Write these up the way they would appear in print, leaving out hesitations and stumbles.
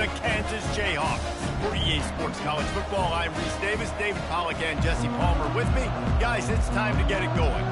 the Kansas Jayhawks. For EA Sports College Football, I'm Reese Davis, David Pollack, and Jesse Palmer with me. Guys, it's time to get it going.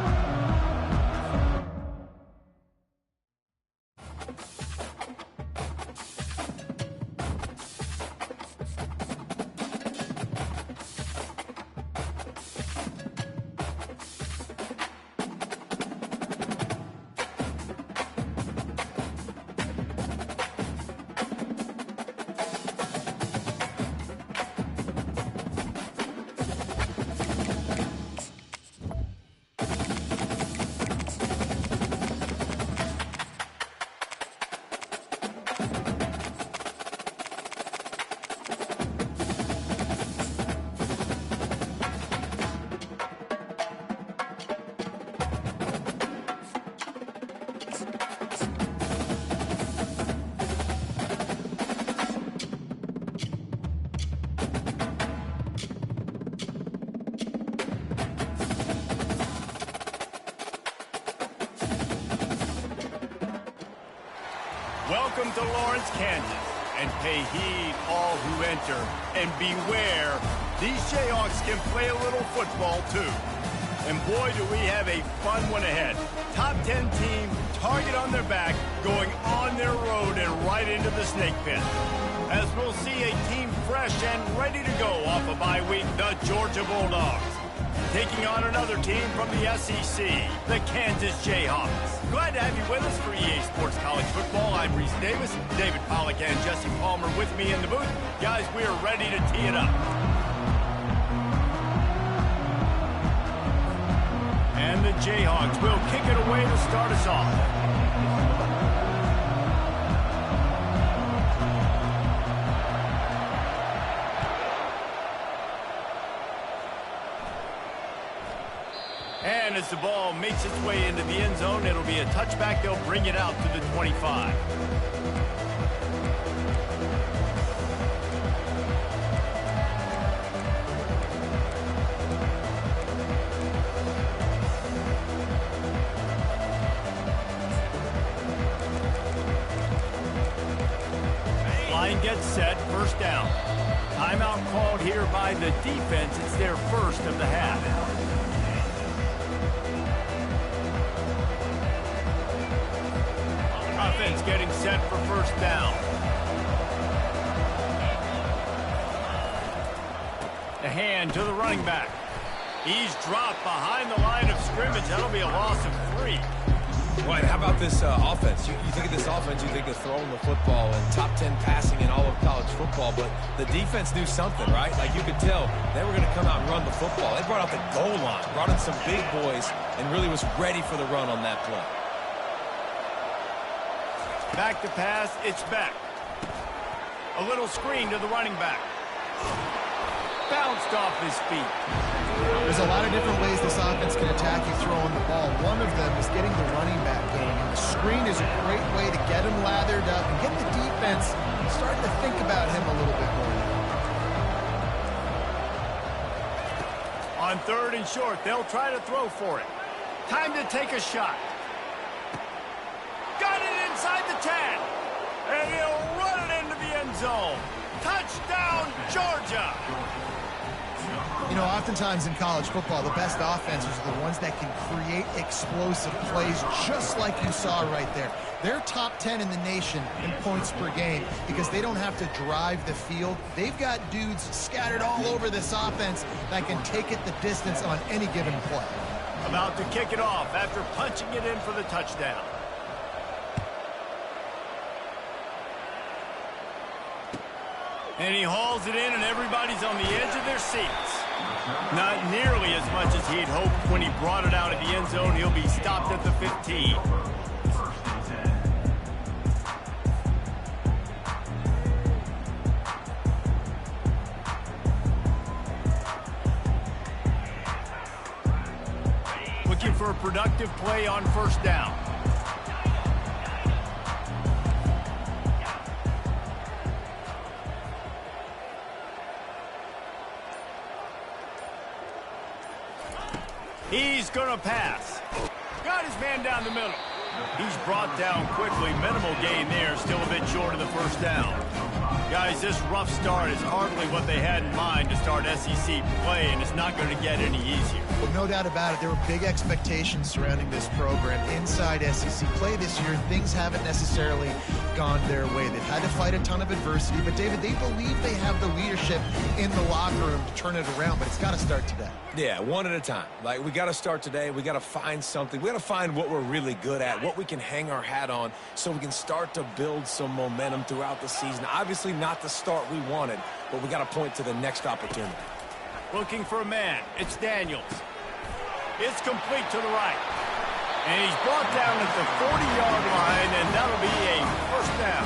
Welcome to Lawrence, Kansas, and pay heed all who enter, and beware, these Jayhawks can play a little football too. And boy, do we have a fun one ahead. Top 10 team, target on their back, going on their road and right into the snake pit. As we'll see a team fresh and ready to go off a bye week, the Georgia Bulldogs. Taking on another team from the SEC, the Kansas Jayhawks. Glad to have you with us for EA Sports College Football. I'm Reese Davis, David Pollack, and Jesse Palmer with me in the booth. Guys, we are ready to tee it up. And the Jayhawks will kick it away to start us off. And as the ball makes its way into the end zone, it'll be a touchback. They'll bring it out to the 25. Line gets set, first down. Timeout called here by the defense. It's their first of the half. Offense getting set for first down. The hand to the running back. He's dropped behind the line of scrimmage. That'll be a loss of 3. Right, how about this offense? You think of this offense, you think of throwing the football and top 10 passing in all of college football, but the defense knew something, right? Like you could tell they were going to come out and run the football. They brought out the goal line, brought in some big boys, and really was ready for the run on that play. Back to pass, it's back. A little screen to the running back. Bounced off his feet. There's a lot of different ways this offense can attack you throwing the ball. One of them is getting the running back going. And the screen is a great way to get him lathered up and get the defense starting to think about him a little bit more. On 3rd and short, they'll try to throw for it. Time to take a shot. Got it inside the 10. And he'll run it into the end zone. Touchdown, Georgia. You know, oftentimes in college football, the best offenses are the ones that can create explosive plays just like you saw right there. They're top 10 in the nation in points per game because they don't have to drive the field. They've got dudes scattered all over this offense that can take it the distance on any given play. About to kick it off after punching it in for the touchdown. And he hauls it in, and everybody's on the edge of their seats. Not nearly as much as he'd hoped when he brought it out of the end zone. He'll be stopped at the 15. Looking for a productive play on first down. He's going to pass. Got his man down the middle. He's brought down quickly. Minimal gain there. Still a bit short of the first down. Guys, this rough start is hardly what they had in mind to start SEC play, and it's not going to get any easier. Well, no doubt about it. There were big expectations surrounding this program inside SEC play this year. Things haven't necessarily gone their way. They've had to fight a ton of adversity, but David, they believe they have the leadership in the locker room to turn it around, but it's got to start today. Yeah, one at a time. Like, we got to start today. We got to find something. We got to find what we're really good at, what we can hang our hat on, so we can start to build some momentum throughout the season. Obviously not the start we wanted, but we got to point to the next opportunity. Looking for a man. It's Daniels. It's complete to the right. And he's brought down at the 40-yard line, and that'll be a first down.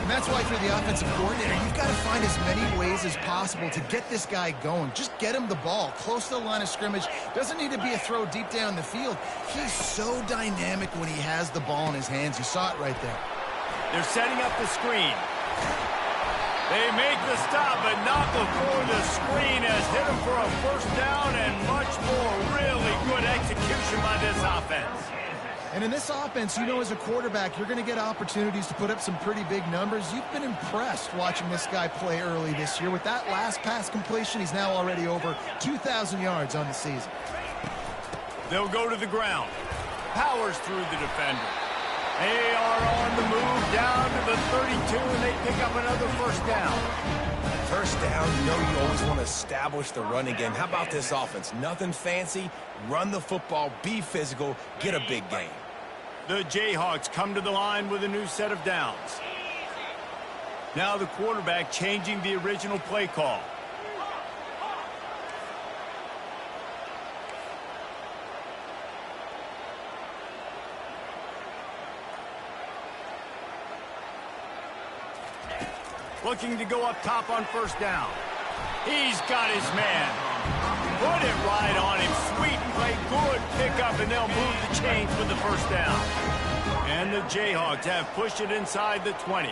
And that's why, for the offensive coordinator, you've got to find as many ways as possible to get this guy going. Just get him the ball close to the line of scrimmage. Doesn't need to be a throw deep down the field. He's so dynamic when he has the ball in his hands. You saw it right there. They're setting up the screen. They make the stop, but not before the screen has hit him for a first down and much more. Really good execution by this offense. And in this offense, you know, as a quarterback, you're going to get opportunities to put up some pretty big numbers. You've been impressed watching this guy play early this year. With that last pass completion, he's now already over 2,000 yards on the season. They'll go to the ground. Powers through the defender. They are on the move down to the 32, and they pick up another first down. First down, you know you always want to establish the running game. How about this offense? Nothing fancy. Run the football, be physical, get a big gain. The Jayhawks come to the line with a new set of downs. Now the quarterback changing the original play call. Looking to go up top on first down. He's got his man. Put it right on him. Sweet play, good pickup, and they'll move the chains with the first down. And the Jayhawks have pushed it inside the 20.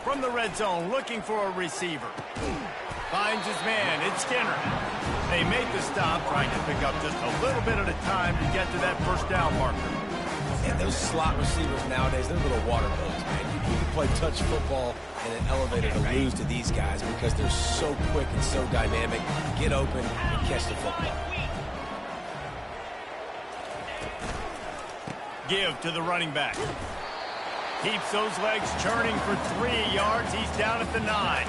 From the red zone, looking for a receiver. Finds his man. It's Skinner. They make the stop, trying to pick up just a little bit at a time to get to that first down marker. Yeah, those slot receivers nowadays, they're little water boats, man. You can play touch football in an elevator to lose to these guys because they're so quick and so dynamic. Get open and catch the football. Give to the running back. Keeps those legs churning for 3 yards. He's down at the 9.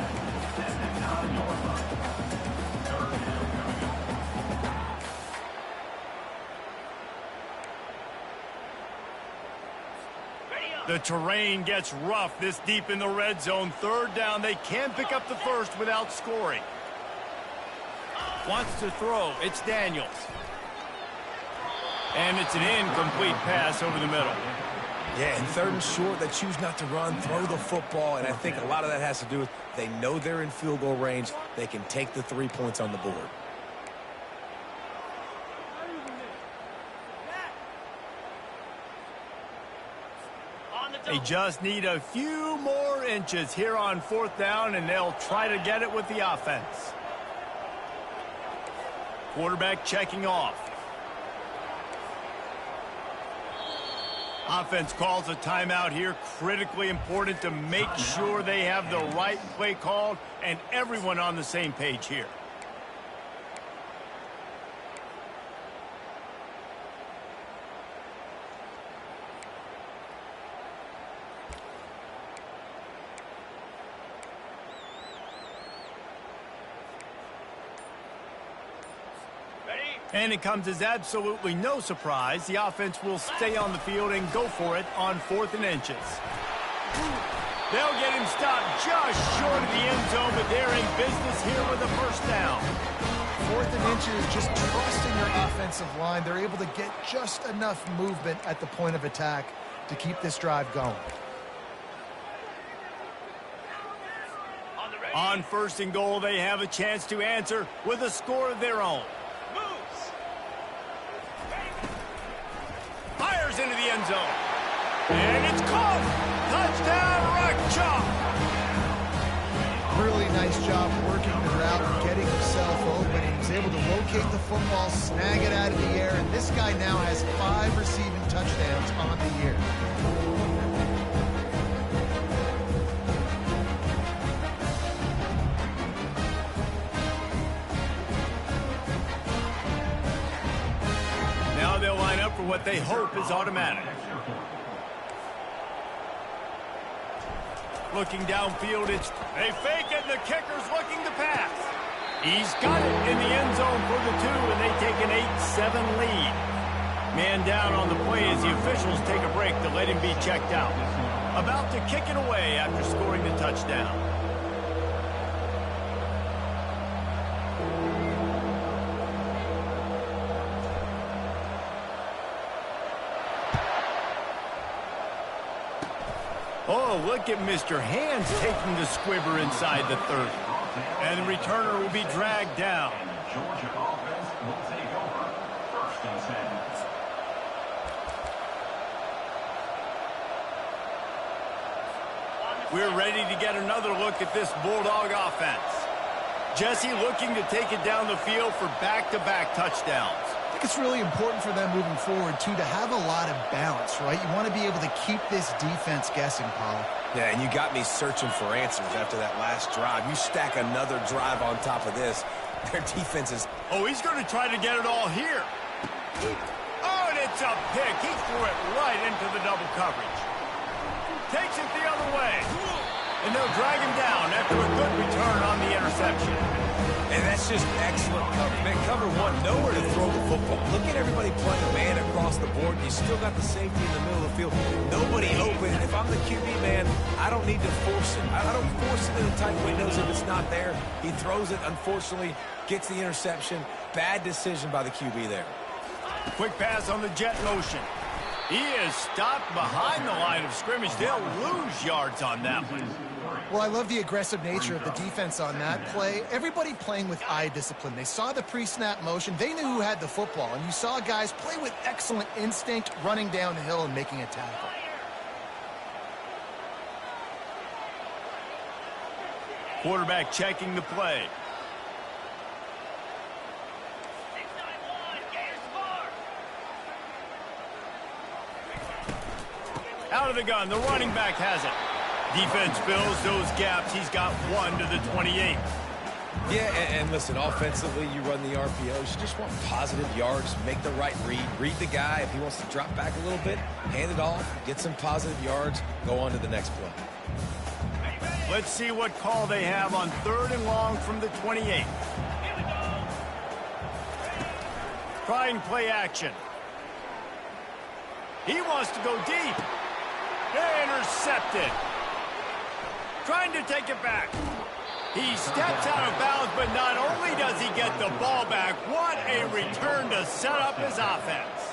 The terrain gets rough this deep in the red zone. Third down. They can pick up the first without scoring. Wants to throw. It's Daniels. And it's an incomplete pass over the middle. Yeah, and third and short, they choose not to run, throw the football, and I think a lot of that has to do with they know they're in field goal range. They can take the 3 points on the board. They just need a few more inches here on fourth down, and they'll try to get it with the offense. Quarterback checking off. Offense calls a timeout here. Critically important to make sure they have the right play called and everyone on the same page here. And it comes as absolutely no surprise. The offense will stay on the field and go for it on 4th and inches. They'll get him stopped just short of the end zone, but they're in business here with a first down. 4th and inches, just trusting their offensive line. They're able to get just enough movement at the point of attack to keep this drive going. On 1st and goal, they have a chance to answer with a score of their own. Fires into the end zone. And it's caught. Touchdown, Rock Chalk. Really nice job working the route and getting himself open. He was able to locate locate the football, snag it out of the air, and this guy now has 5 receiving touchdowns on the year. Now they'll line up for what they hope is automatic. Looking downfield, they fake it, and the kicker's looking to pass. He's got it in the end zone for the 2, and they take an 8-7 lead. Man down on the play as the officials take a break to let him be checked out. About to kick it away after scoring the touchdown. Oh, look at Mr. Hands taking the squibber inside the 30. And the returner will be dragged down. Georgia offense will take over 1st and 10. We're ready to get another look at this Bulldog offense. Jesse looking to take it down the field for back-to-back touchdowns. I think it's really important for them moving forward, too, to have a lot of balance, right? You want to be able to keep this defense guessing, Paulo. Yeah, and you got me searching for answers after that last drive. You stack another drive on top of this. Their defense is... Oh, he's going to try to get it all here. Oh, and it's a pick. He threw it right into the double coverage. Takes it the other way. And they'll drag him down after a good return on the interception. And that's just excellent coverage. Man, cover 1, nowhere to throw the football. Look at everybody playing man across the board. You still got the safety in the middle of the field. Nobody open. And if I'm the QB, man, I don't need to force it. I don't force it in the tight windows if it's not there. He throws it, unfortunately, gets the interception. Bad decision by the QB there. Quick pass on the jet motion. He is stopped behind the line of scrimmage. They'll lose yards on that one. Well, I love the aggressive nature of the defense on that play. Everybody playing with eye discipline. They saw the pre-snap motion. They knew who had the football. And you saw guys play with excellent instinct, running down the hill and making a tackle. Quarterback checking the play. Out of the gun, the running back has it. Defense fills those gaps. He's got 1 to the 28. Yeah, and listen, offensively, you run the RPOs. You just want positive yards, make the right read the guy. If he wants to drop back a little bit, hand it off, get some positive yards, go on to the next play. Let's see what call they have on 3rd and long from the 28. Trying play action. He wants to go deep. Intercepted. Trying to take it back. He steps out of bounds, but not only does he get the ball back, what a return to set up his offense.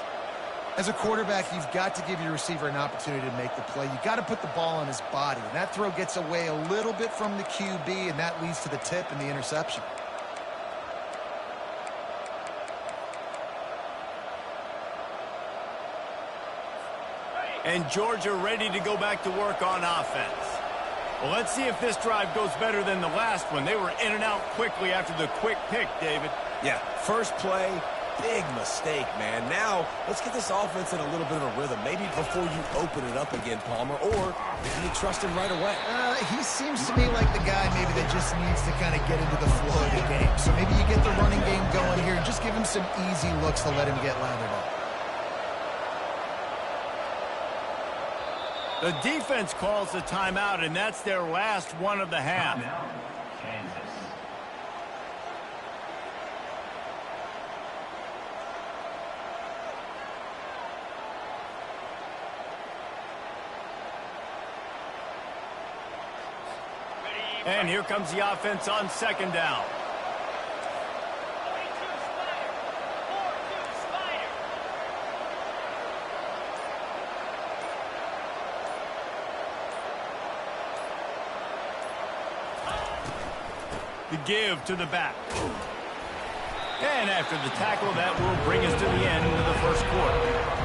As a quarterback, you've got to give your receiver an opportunity to make the play. You've got to put the ball on his body. And that throw gets away a little bit from the QB, and that leads to the tip and the interception. And Georgia ready to go back to work on offense. Well, let's see if this drive goes better than the last one. They were in and out quickly after the quick pick, David. Yeah, first play, big mistake, man. Now, let's get this offense in a little bit of a rhythm. Maybe before you open it up again, Palmer, or maybe you trust him right away. He seems to me like the guy maybe that just needs to kind of get into the flow of the game. So maybe you get the running game going here and just give him some easy looks to let him get lathered up. The defense calls the timeout, and that's their last one of the half. Kansas. And here comes the offense on 2nd down. The give to the back. And after the tackle, that will bring us to the end of the first quarter.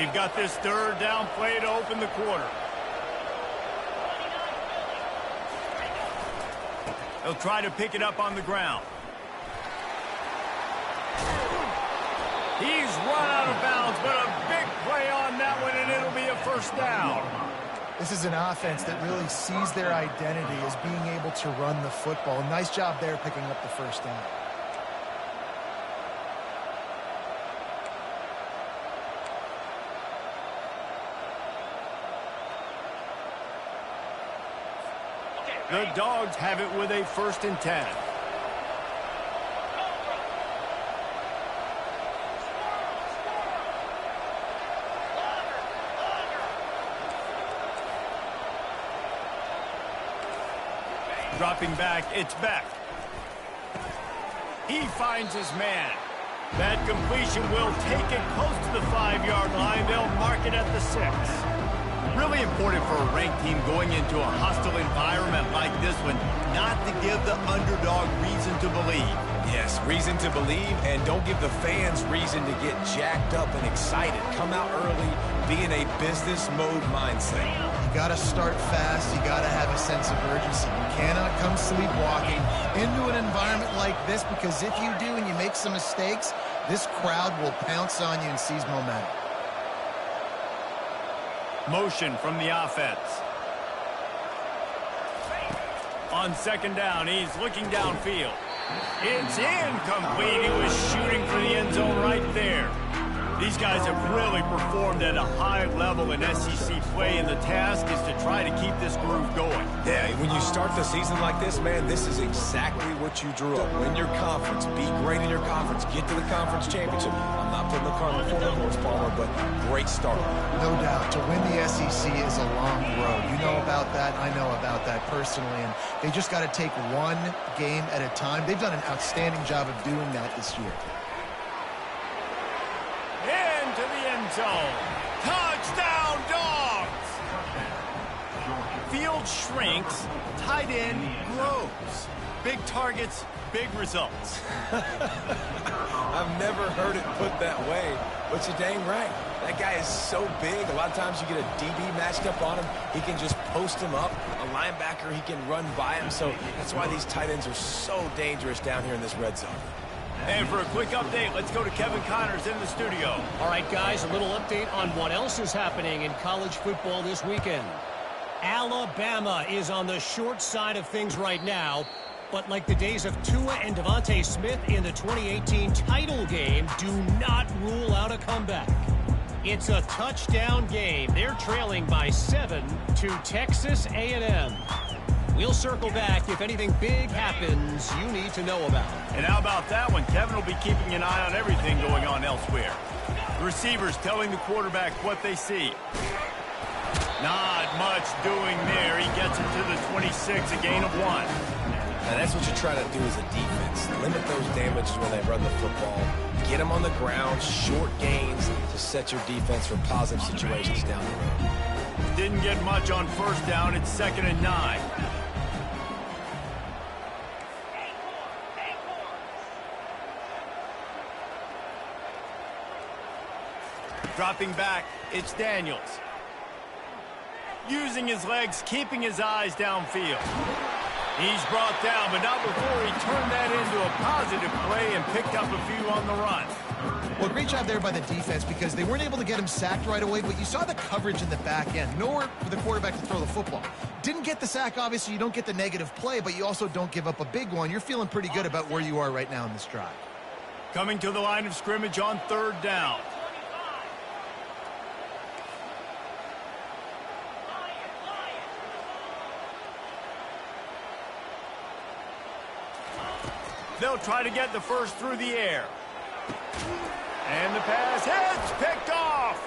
They've got this third down play to open the quarter. They'll try to pick it up on the ground. He's run out of bounds, but a big play on that one, and it'll be a first down. This is an offense that really sees their identity as being able to run the football. Nice job there picking up the first down. The Dogs have it with a 1st and 10. Dropping back, it's Beck. He finds his man. That completion will take it close to the 5-yard line. They'll mark it at the 6. Really important for a ranked team going into a hostile environment like this one, not to give the underdog reason to believe. Yes, reason to believe, and don't give the fans reason to get jacked up and excited. Come out early, be in a business mode mindset. You got to start fast. You got to have a sense of urgency. You cannot come sleepwalking into an environment like this, because if you do and you make some mistakes, this crowd will pounce on you and seize momentum. Motion from the offense. On 2nd down, he's looking downfield. It's incomplete. He was shooting for the end zone right there. These guys have really performed at a high level in SEC play, and the task is to try to keep this groove going. Yeah, when you start the season like this, man, this is exactly what you drew up. Win your conference, be great in your conference, get to the conference championship. I'm not putting the cart before the horse, Palmer, but great start. No doubt. To win the SEC is a long road. You know about that. I know about that personally. And they just got to take one game at a time. They've done an outstanding job of doing that this year. Into the end zone. Touchdown, Dogs! Field shrinks, tight end grows. Big targets, big results. I've never heard it put that way, but you're dang right. That guy is so big. A lot of times you get a DB matched up on him. He can just post him up. A linebacker, he can run by him. So that's why these tight ends are so dangerous down here in this red zone. And for a quick update, let's go to Kevin Connors in the studio. All right, guys, a little update on what else is happening in college football this weekend. Alabama is on the short side of things right now, but like the days of Tua and Devontae Smith in the 2018 title game, do not rule out a comeback. It's a touchdown game. They're trailing by 7 to Texas A&M. We'll circle back if anything big happens you need to know about. And how about that one? Kevin will be keeping an eye on everything going on elsewhere. The receivers telling the quarterback what they see. Not much doing there. He gets it to the 26, a gain of 1. Now that's what you try to do as a defense. Limit those damages when they run the football. Get them on the ground, short gains to set your defense for positive situations down the road. Didn't get much on 1st down. It's 2nd and 9. Dropping back, it's Daniels. Using his legs, keeping his eyes downfield. He's brought down, but not before he turned that into a positive play and picked up a few on the run. Well, great job there by the defense, because they weren't able to get him sacked right away, but you saw the coverage in the back end. Nowhere for the quarterback to throw the football. Didn't get the sack, obviously. You don't get the negative play, but you also don't give up a big one. You're feeling pretty good about where you are right now in this drive. Coming to the line of scrimmage on 3rd down. They'll try to get the first through the air. And the pass hits, picked off.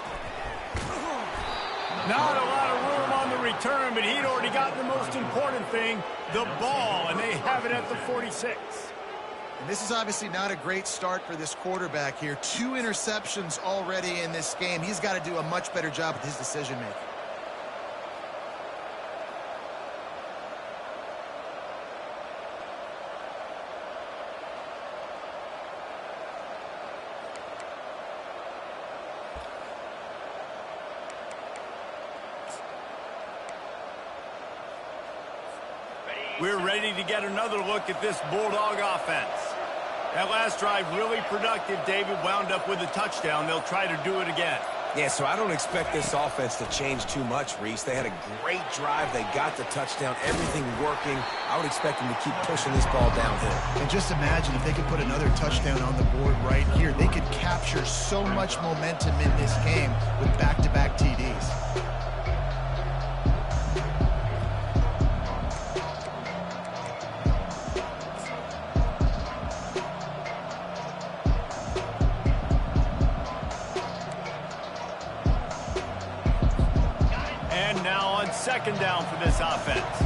Not a lot of room on the return, but he'd already gotten the most important thing, the ball, and they have it at the 46. And this is obviously not a great start for this quarterback here. 2 interceptions already in this game. He's got to do a much better job with his decision-making. We're ready to get another look at this Bulldog offense. That last drive really productive. David wound up with a touchdown. They'll try to do it again. Yeah, so I don't expect this offense to change too much, Reese. They had a great drive. They got the touchdown, everything working. I would expect them to keep pushing this ball downhill. And just imagine if they could put another touchdown on the board right here. They could capture so much momentum in this game with back-to-back TDs. Second down for this offense.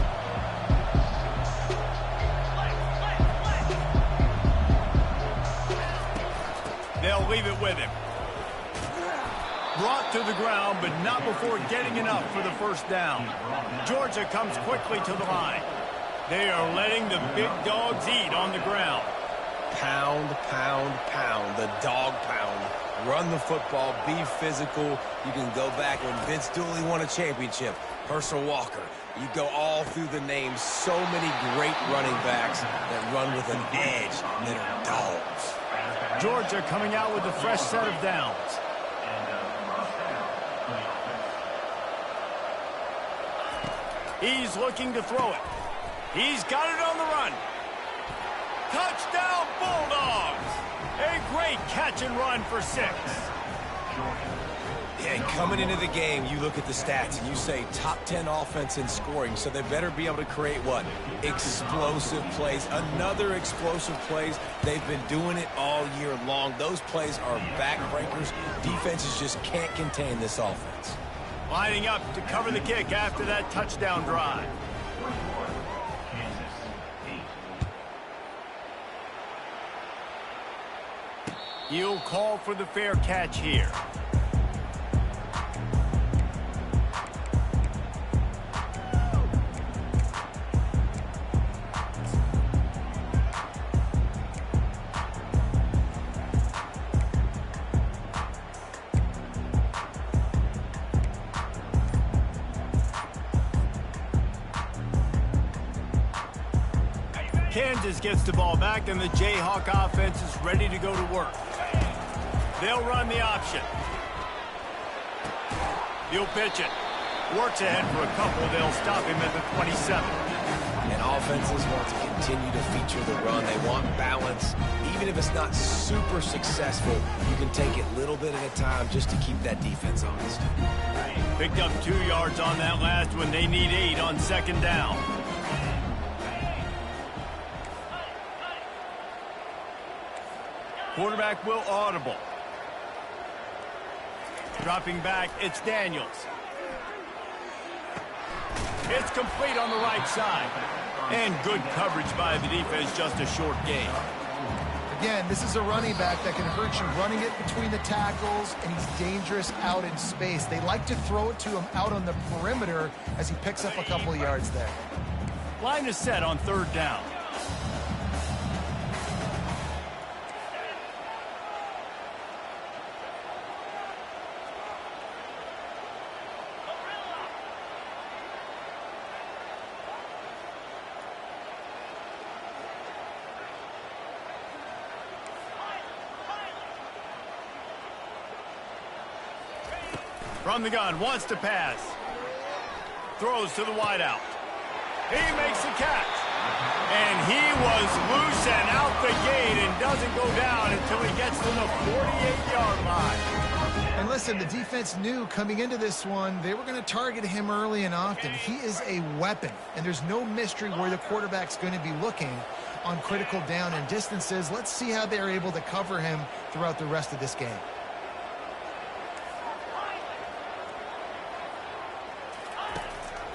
They'll leave it with him. Brought to the ground, but not before getting enough for the first down. Georgia comes quickly to the line. They are letting the big dogs eat on the ground. Pound, pound, pound. The dog pound. Run the football. Be physical. You can go back when Vince Dooley won a championship. Herschel Walker. You go all through the names. So many great running backs that run with an edge that are dogs. Georgia coming out with a fresh set of downs. He's looking to throw it. He's got it on the run. Touchdown Bulldogs! A great catch and run for 6. Yeah, coming into the game, you look at the stats and you say top 10 offense in scoring, so they better be able to create what? Explosive plays. Another explosive plays. They've been doing it all year long. Those plays are backbreakers. Defenses just can't contain this offense. Lining up to cover the kick after that touchdown drive. He'll call for the fair catch here. Kansas gets the ball back, and the Jayhawk offense is ready to go to work. They'll run the option. He'll pitch it. Works ahead for a couple. They'll stop him at the 27. And offenses want to continue to feature the run. They want balance. Even if it's not super successful, you can take it little bit at a time just to keep that defense honest. Picked up 2 yards on that last one. They need 8 on second down. Quarterback will audible. Dropping back, it's Daniels. It's complete on the right side. And good coverage by the defense, just a short gain. Again, this is a running back that can hurt you running it between the tackles, and he's dangerous out in space. They like to throw it to him out on the perimeter as he picks up a couple of yards there. Line is set on third down. From the gun, wants to pass. Throws to the wideout. He makes the catch. And he was loose and out the gate and doesn't go down until he gets to the 48-yard line. And listen, the defense knew coming into this one, they were going to target him early and often. He is a weapon, and there's no mystery where the quarterback's going to be looking on critical down and distances. Let's see how they're able to cover him throughout the rest of this game.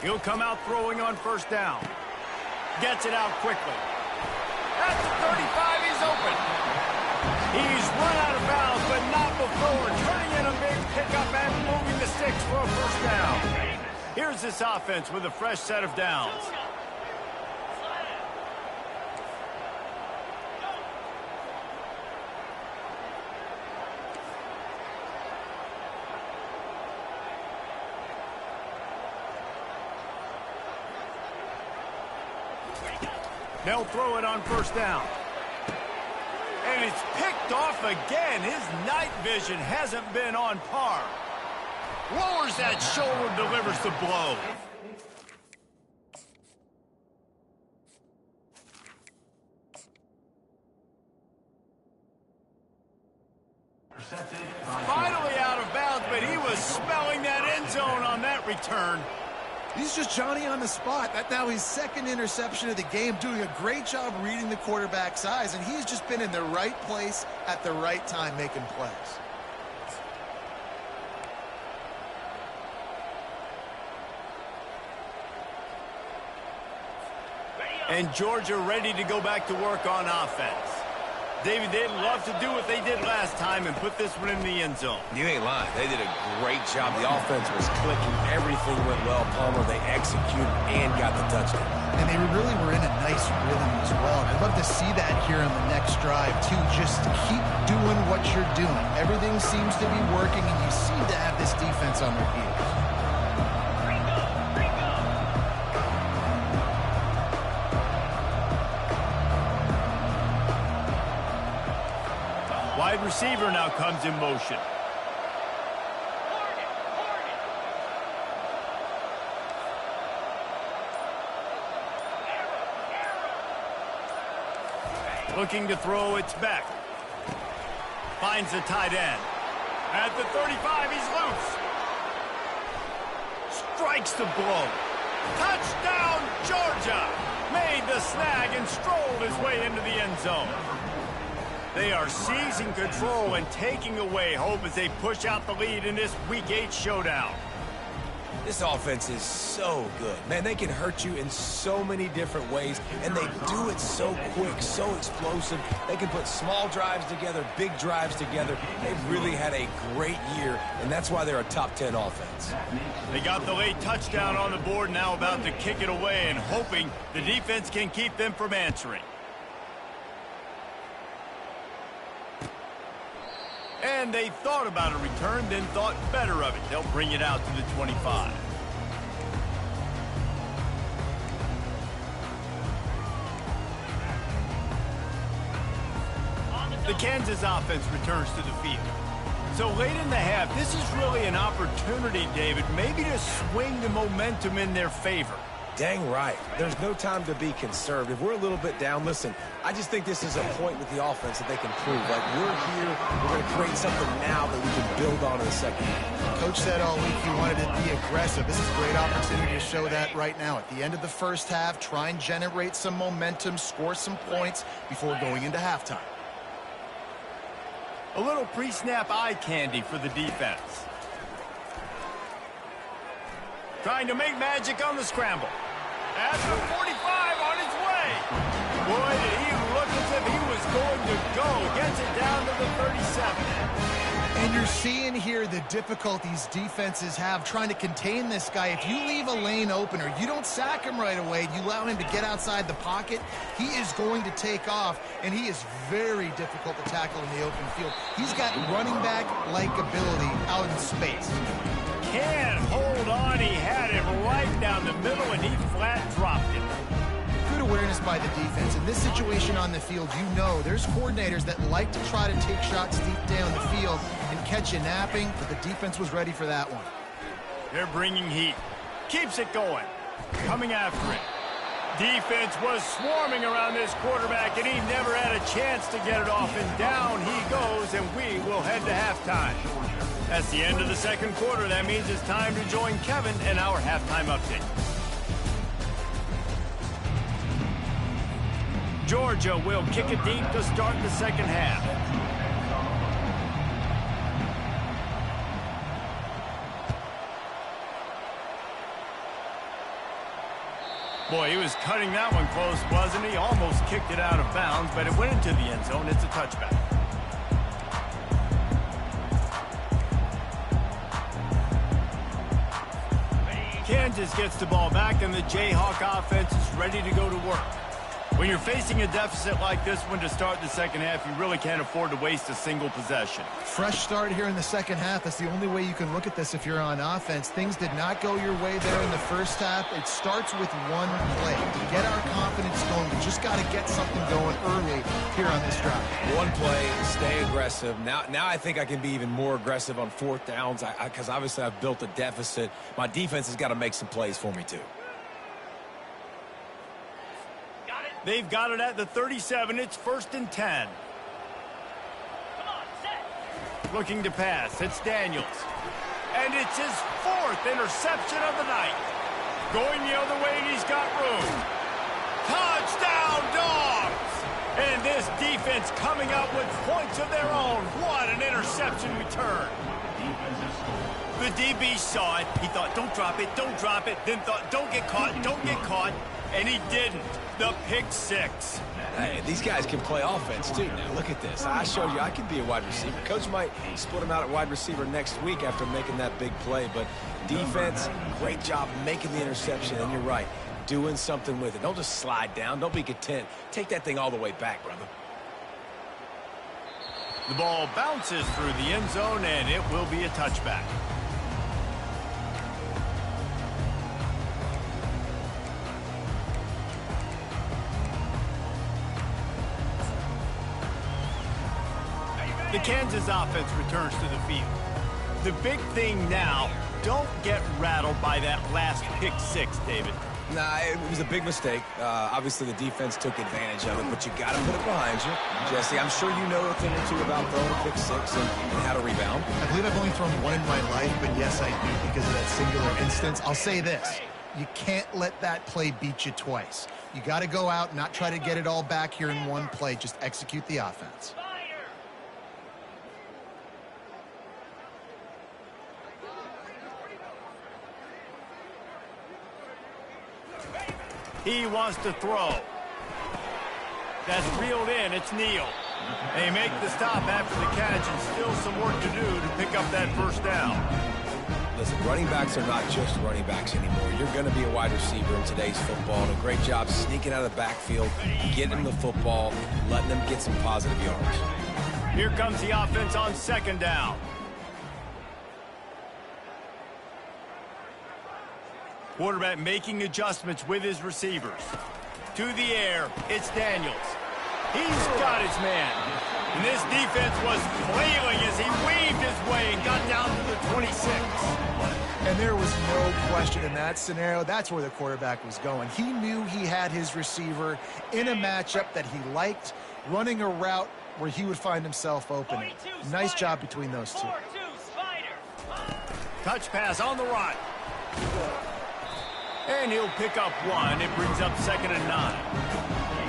He'll come out throwing on first down. Gets it out quickly. At the 35, he's open. He's run out of bounds, but not before turning in a big pickup and moving the sticks for a first down. Here's this offense with a fresh set of downs. They'll throw it on first down. And it's picked off again. His night vision hasn't been on par. Lowers that shoulder, delivers the blow. Finally out of bounds, but he was smelling that end zone on that return. He's just Johnny on the spot. That's now his second interception of the game, doing a great job reading the quarterback's eyes, and he's just been in the right place at the right time making plays. And Georgia ready to go back to work on offense. David, they'd love to do what they did last time and put this one in the end zone. You ain't lying. They did a great job. The offense was clicking. Everything went well. Palmer, they executed and got the touchdown. And they really were in a nice rhythm as well. And I'd love to see that here on the next drive, too. Just keep doing what you're doing. Everything seems to be working, and you seem to have this defense on their heels. Wide receiver now comes in motion. Looking to throw, it's back. Finds the tight end. At the 35, he's loose. Strikes the blow. Touchdown, Georgia! Made the snag and strolled his way into the end zone. They are seizing control and taking away hope as they push out the lead in this Week 8 showdown. This offense is so good. Man, they can hurt you in so many different ways, and they do it so quick, so explosive. They can put small drives together, big drives together. They've really had a great year, and that's why they're a top 10 offense. They got the late touchdown on the board, now about to kick it away and hoping the defense can keep them from answering. And they thought about a return, then thought better of it. They'll bring it out to the 25. The Kansas offense returns to the field. So late in the half, this is really an opportunity, David, maybe to swing the momentum in their favor. Dang right. There's no time to be conservative. We're a little bit down. Listen, I just think this is a point with the offense that they can prove. Like, we're here, we're going to create something now that we can build on in the second half. Coach said all week he wanted to be aggressive. This is a great opportunity to show that right now. At the end of the first half, try and generate some momentum, score some points before going into halftime. A little pre-snap eye candy for the defense. Trying to make magic on the scramble. At the 45 on his way. Boy, did he look as if he was going to go. Gets it down to the 37. And you're seeing here the difficulties defenses have trying to contain this guy. If you leave a lane open or you don't sack him right away, you allow him to get outside the pocket, he is going to take off, and he is very difficult to tackle in the open field. He's got running back-like ability out in space. Can't hold on. He had it right down the middle, and he flat dropped it. Good awareness by the defense. In this situation on the field, you know there's coordinators that like to try to take shots deep down the field and catch you napping, but the defense was ready for that one. They're bringing heat. Keeps it going. Coming after it. Defense was swarming around this quarterback, and he never had a chance to get it off, and down he goes, and we will head to halftime. That's the end of the second quarter. That means it's time to join Kevin in our halftime update. Georgia will kick it deep to start the second half. Boy, he was cutting that one close, wasn't he? Almost kicked it out of bounds, but it went into the end zone. It's a touchback. Kansas gets the ball back, and the Jayhawk offense is ready to go to work. When you're facing a deficit like this one to start the second half, you really can't afford to waste a single possession. Fresh start here in the second half. That's the only way you can look at this if you're on offense. Things did not go your way there in the first half. It starts with one play. To get our confidence going, we just got to get something going early here on this drive. One play, stay aggressive. Now I think I can be even more aggressive on fourth downs because obviously I've built a deficit. My defense has got to make some plays for me too. They've got it at the 37. It's 1st and 10. Looking to pass. It's Daniels. And it's his 4th interception of the night. Going the other way, and he's got room. Touchdown, Dogs! And this defense coming up with points of their own. What an interception return. The DB saw it. He thought, don't drop it, don't drop it. Then thought, don't get caught, don't get caught. And he didn't. The pick 6. Hey, these guys can play offense, too. Now, look at this. I showed you I can be a wide receiver. Coach might split him out at wide receiver next week after making that big play. But defense, great job making the interception. And you're right, doing something with it. Don't just slide down. Don't be content. Take that thing all the way back, brother. The ball bounces through the end zone, and it will be a touchback. The Kansas offense returns to the field. The big thing now, don't get rattled by that last pick 6, David. Nah, it was a big mistake. Obviously, the defense took advantage of it, but you got to put it behind you. Jesse, I'm sure you know a thing or two about throwing a pick 6 and how to rebound. I believe I've only thrown one in my life, but yes, I do because of that singular instance. I'll say this. You can't let that play beat you twice. You got to go out, not try to get it all back here in one play. Just execute the offense. He wants to throw. That's reeled in. It's Neal. They make the stop after the catch, and still some work to do to pick up that first down. Listen, running backs are not just running backs anymore. You're going to be a wide receiver in today's football. And a great job sneaking out of the backfield, getting them the football, letting them get some positive yards. Here comes the offense on 2nd down. Quarterback making adjustments with his receivers. To the air, it's Daniels. He's got his man. And this defense was flailing as he weaved his way and got down to the 26. And there was no question in that scenario. That's where the quarterback was going. He knew he had his receiver in a matchup that he liked, running a route where he would find himself open. Nice job between those two. Touch pass on the run. And he'll pick up 1. It brings up 2nd and 9.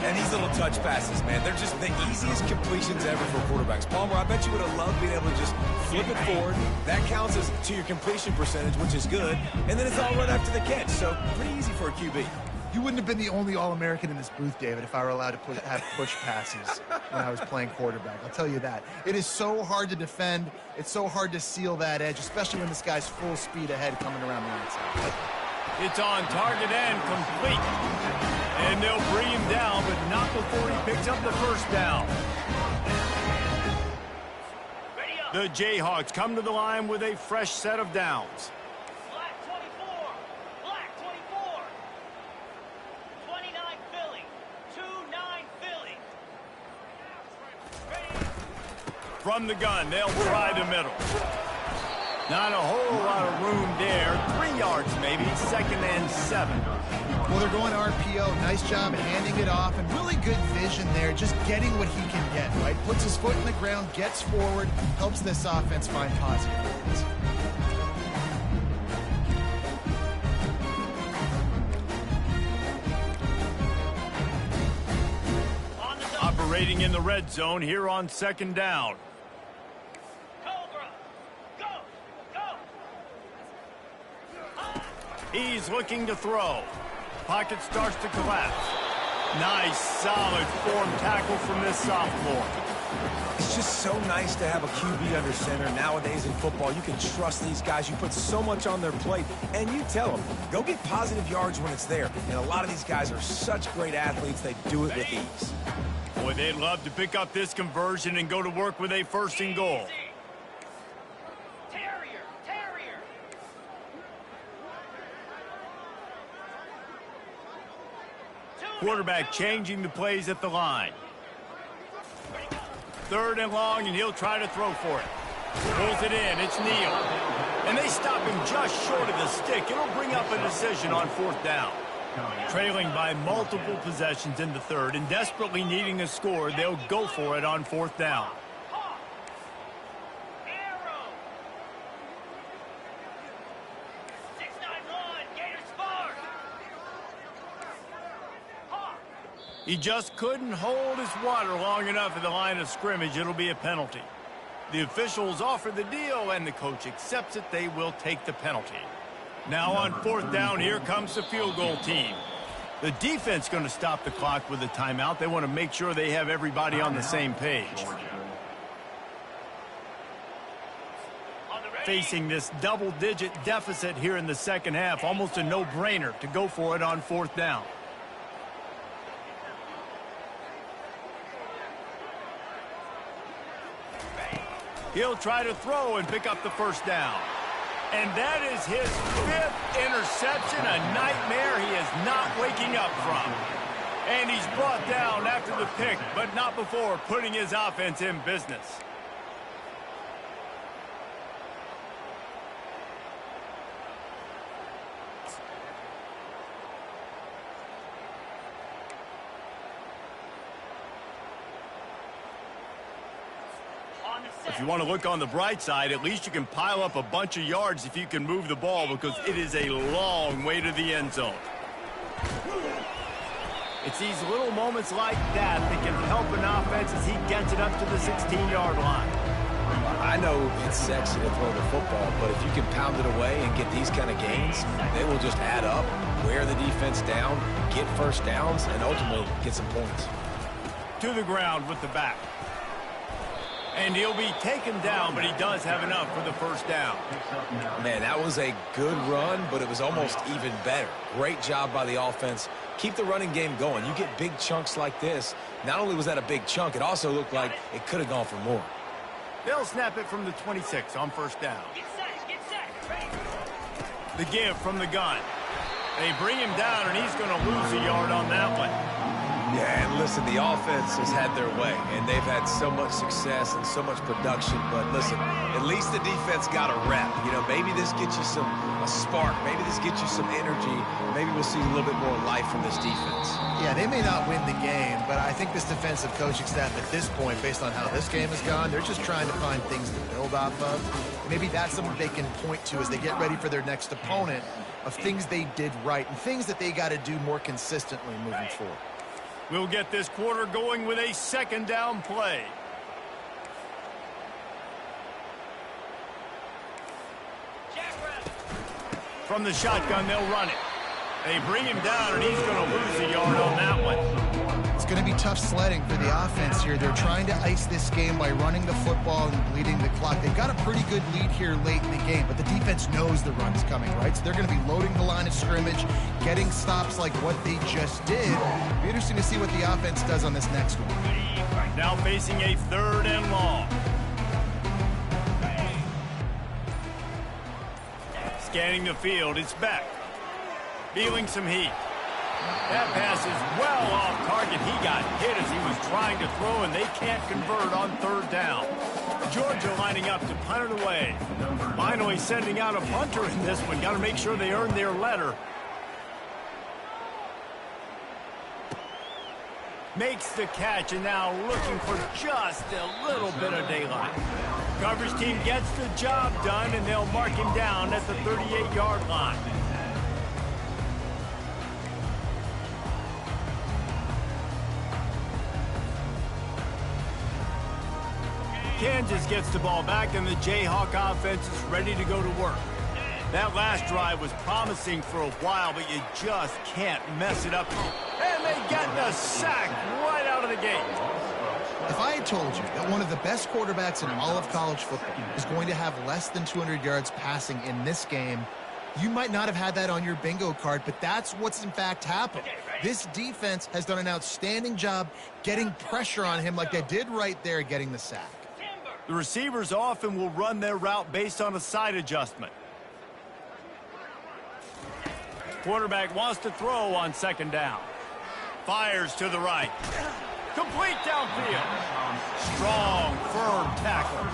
And these little touch passes, man, they're just the easiest completions ever for quarterbacks. Palmer, I bet you would have loved being able to just flip it forward. That counts as to your completion percentage, which is good. And then it's all right after the catch. So pretty easy for a QB. You wouldn't have been the only All-American in this booth, David, if I were allowed to have push passes when I was playing quarterback. I'll tell you that. It is so hard to defend. It's so hard to seal that edge, especially when this guy's full speed ahead coming around the outside. It's on target and complete. And they'll bring him down, but not before he picks up the first down. The Jayhawks come to the line with a fresh set of downs. Black 24. Black 24. 29 Philly. 2-9 Philly. From the gun, they'll try the middle. Not a whole lot of room there. 3 yards maybe. 2nd and 7. Well, they're going RPO. Nice job handing it off, and really good vision there, just getting what he can get, right? Puts his foot in the ground, gets forward, helps this offense find positive points. Operating in the red zone here on 2nd down. He's looking to throw. Pocket starts to collapse. Nice, solid form tackle from this sophomore. It's just so nice to have a QB under center. Nowadays in football, you can trust these guys. You put so much on their plate, and you tell them, go get positive yards when it's there. And a lot of these guys are such great athletes, they do it with ease. Boy, they'd love to pick up this conversion and go to work with a 1st and goal. Terrier. Quarterback changing the plays at the line. 3rd and long, and he'll try to throw for it. Pulls it in. It's Neal. And they stop him just short of the stick. It'll bring up a decision on 4th down. Trailing by multiple possessions in the 3rd and desperately needing a score, they'll go for it on 4th down. Arrow. 691. Gator Spark. Hawk. He just couldn't hold his water long enough at the line of scrimmage. It'll be a penalty. The officials offer the deal, and the coach accepts it. They will take the penalty. Now on 4th down, here comes the field goal team. The defense going to stop the clock with a timeout. They want to make sure they have everybody on the same page. Facing this double-digit deficit here in the 2nd half, almost a no-brainer to go for it on 4th down. He'll try to throw and pick up the 1st down. And that is his 5th interception, a nightmare he is not waking up from. And he's brought down after the pick, but not before putting his offense in business. If you want to look on the bright side, at least you can pile up a bunch of yards if you can move the ball, because it is a long way to the end zone. It's these little moments like that that can help an offense as he gets it up to the 16-yard line. I know it's sexy to throw the football, but if you can pound it away and get these kind of gains, they will just add up, wear the defense down, get 1st downs, and ultimately get some points. To the ground with the back. And he'll be taken down, but he does have enough for the 1st down. Man, that was a good run, but it was almost even better. Great job by the offense. Keep the running game going. You get big chunks like this. Not only was that a big chunk, it also looked like it could have gone for more. They'll snap it from the 26 on 1st down. Get set. Ready. The give from the gun. They bring him down, and he's going to lose a yard on that one. Yeah, and listen, the offense has had their way, and they've had so much success and so much production. But listen, at least the defense got a rep. You know, maybe this gets you a spark. Maybe this gets you some energy. Maybe we'll see a little bit more life from this defense. Yeah, they may not win the game, but I think this defensive coaching staff at this point, based on how this game has gone, they're just trying to find things to build off of. Maybe that's something they can point to as they get ready for their next opponent, of things they did right and things that they got to do more consistently moving forward. We'll get this quarter going with a 2nd down play. From the shotgun, they'll run it. They bring him down, and he's going to lose a yard on that one. It's going to be tough sledding for the offense here. They're trying to ice this game by running the football and bleeding the clock. They've got a pretty good lead here late in the game, but the defense knows the run's coming, right? So they're going to be loading the line of scrimmage, getting stops like what they just did. It'll be interesting to see what the offense does on this next one. Now facing a 3rd and long. Scanning the field, it's Beck. Feeling some heat. That pass is well off target. He got hit as he was trying to throw, and they can't convert on 3rd down. Georgia lining up to punt it away. Finally sending out a punter in this one. Got to make sure they earn their letter. Makes the catch, and now looking for just a little bit of daylight. Coverage team gets the job done, and they'll mark him down at the 38-yard line. Kansas gets the ball back, and the Jayhawk offense is ready to go to work. That last drive was promising for a while, but you just can't mess it up. And they get the sack right out of the gate. If I had told you that one of the best quarterbacks in all of college football is going to have less than 200 yards passing in this game, you might not have had that on your bingo card, but that's what's in fact happened. This defense has done an outstanding job getting pressure on him like they did right there, getting the sack. The receivers often will run their route based on a side adjustment. Quarterback wants to throw on second down. Fires to the right. Complete downfield. Strong, firm tackle.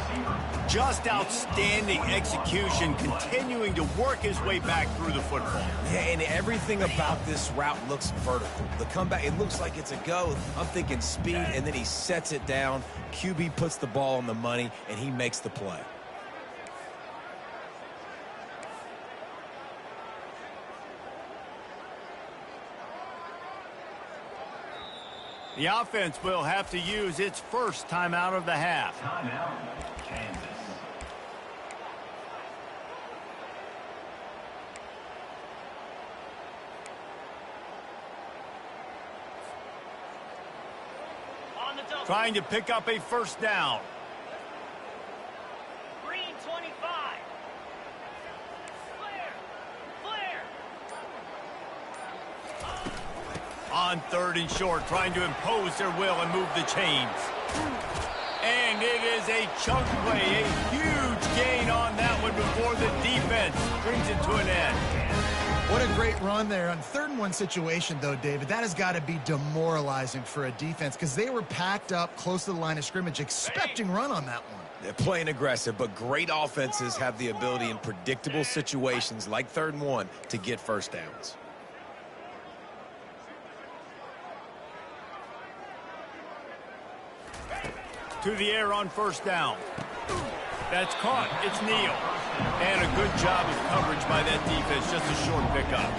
Just outstanding execution, continuing to work his way back through the football. Yeah, and everything about this route looks vertical. The comeback, it looks like it's a go. I'm thinking speed, and then he sets it down. QB puts the ball on the money, and he makes the play. The offense will have to use its first timeout of the half. Timeout, Kansas. On the double. Trying to pick up a first down. Green 25. Clear. Clear. On third and short, trying to impose their will and move the chains. And it is a chunk play, a huge gain on that one before the defense brings it to an end. What a great run there. On 3rd-and-1 situation, though, David, that has got to be demoralizing for a defense because they were packed up close to the line of scrimmage, expecting run on that one. They're playing aggressive, but great offenses have the ability in predictable situations like 3rd and 1 to get first downs. To the air on first down. That's caught. It's Neal. And a good job of coverage by that defense. Just a short pickup.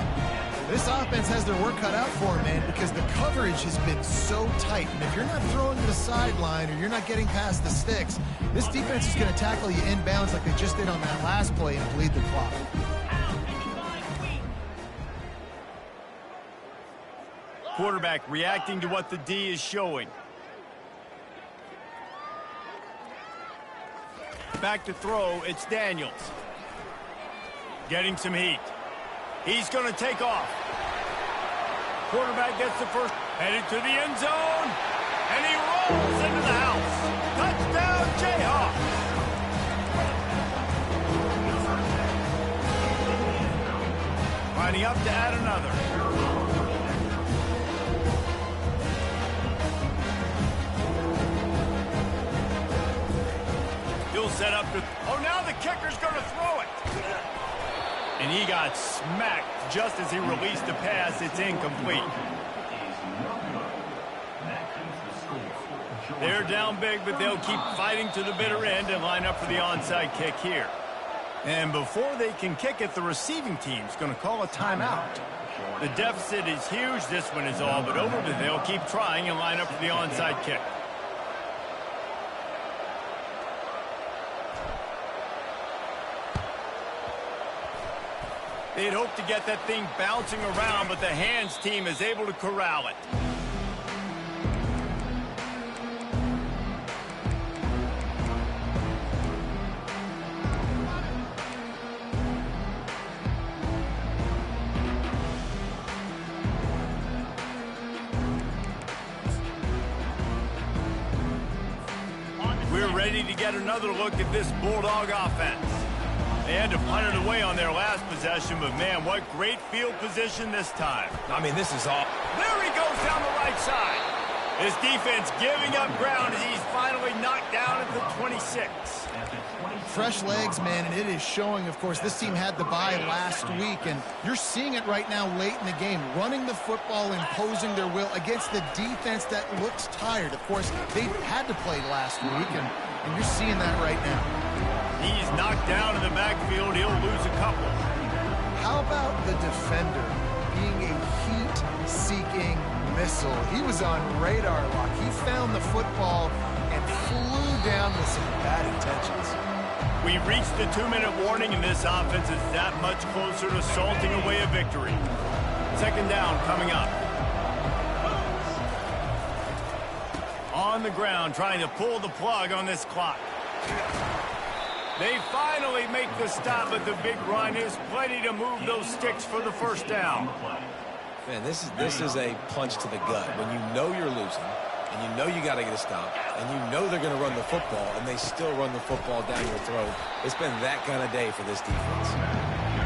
This offense has their work cut out for them, man, because the coverage has been so tight. And if you're not throwing to the sideline or you're not getting past the sticks, this defense is going to tackle you inbounds like they just did on that last play and bleed the clock. Quarterback reacting to what the D is showing. Back to throw, it's Daniels. Getting some heat. He's going to take off. Quarterback gets the first, headed to the end zone, and he rolls into the house. Touchdown, Jayhawks. Lining up to add another. He'll set up to, oh, now the kicker's going to throw it. And he got smacked just as he released the pass. It's incomplete. They're down big, but they'll keep fighting to the bitter end and line up for the onside kick here. And before they can kick it, the receiving team's going to call a timeout. The deficit is huge. This one is all but over, but they'll keep trying and line up for the onside kick. They'd hoped to get that thing bouncing around, but the hands team is able to corral it. We're ready to get another look at this Bulldog offense. They had to punt it away on their last possession, but man, what great field position this time. I mean, this is all. There he goes down the right side. His defense giving up ground as he's finally knocked down at the 26. Fresh legs, man, and it is showing, of course. This team had the bye last week, and you're seeing it right now late in the game, running the football, imposing their will against the defense that looks tired. Of course, they had to play last week, and you're seeing that right now. He's knocked down in the backfield. He'll lose a couple. How about the defender being a heat-seeking missile? He was on radar lock. He found the football and flew down with some bad intentions. We reached the 2-minute warning, and this offense is that much closer to salting away a victory. Second down coming up. On on the ground trying to pull the plug on this clock. They finally make the stop, but the big run is plenty to move those sticks for the first down. Man, this is a punch to the gut. When you know you're losing, and you know you got to get a stop, and you know they're going to run the football, and they still run the football down your throat. It's been that kind of day for this defense.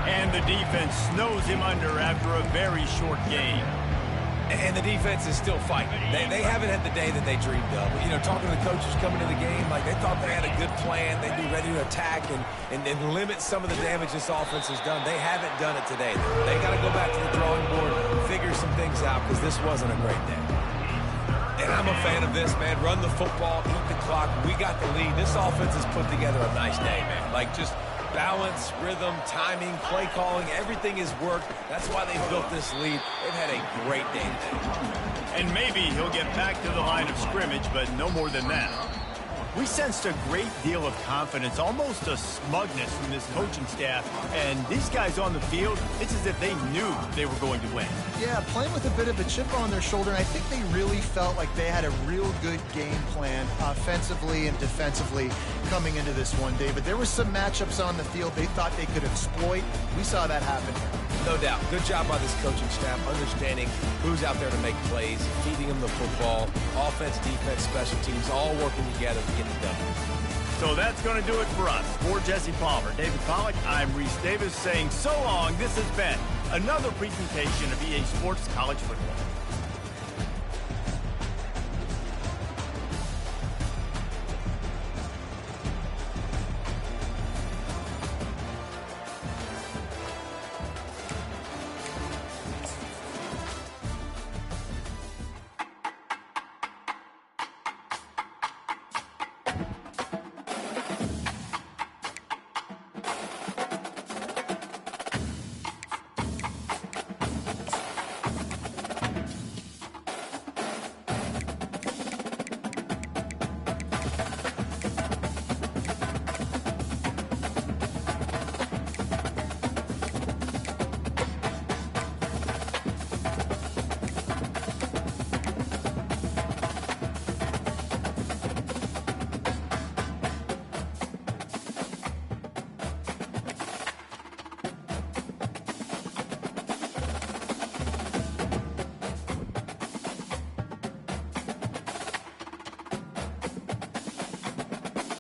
And the defense snows him under after a very short game. And the defense is still fighting. They haven't had the day that they dreamed of. You know, talking to the coaches coming to the game, like they thought they had a good plan. They'd be ready to attack and limit some of the damage this offense has done. They haven't done it today. They got to go back to the drawing board, figure some things out, because this wasn't a great day. And I'm a fan of this, man. Run the football, eat the clock. We got the lead. This offense has put together a nice day, man. Like just balance, rhythm, timing, play calling, everything has worked. That's why they built this lead. They've had a great day today. And maybe he'll get back to the line of scrimmage, but no more than that. We sensed a great deal of confidence, almost a smugness from this coaching staff. And these guys on the field, it's as if they knew they were going to win. Yeah, playing with a bit of a chip on their shoulder. And I think they really felt like they had a real good game plan offensively and defensively coming into this one, David. There were some matchups on the field they thought they could exploit. We saw that happen here. No doubt. Good job by this coaching staff, understanding who's out there to make plays, feeding them the football, offense, defense, special teams, all working together to get it done. So that's going to do it for us. For Jesse Palmer, David Pollack, I'm Reese Davis saying so long. This has been another presentation of EA Sports College Football.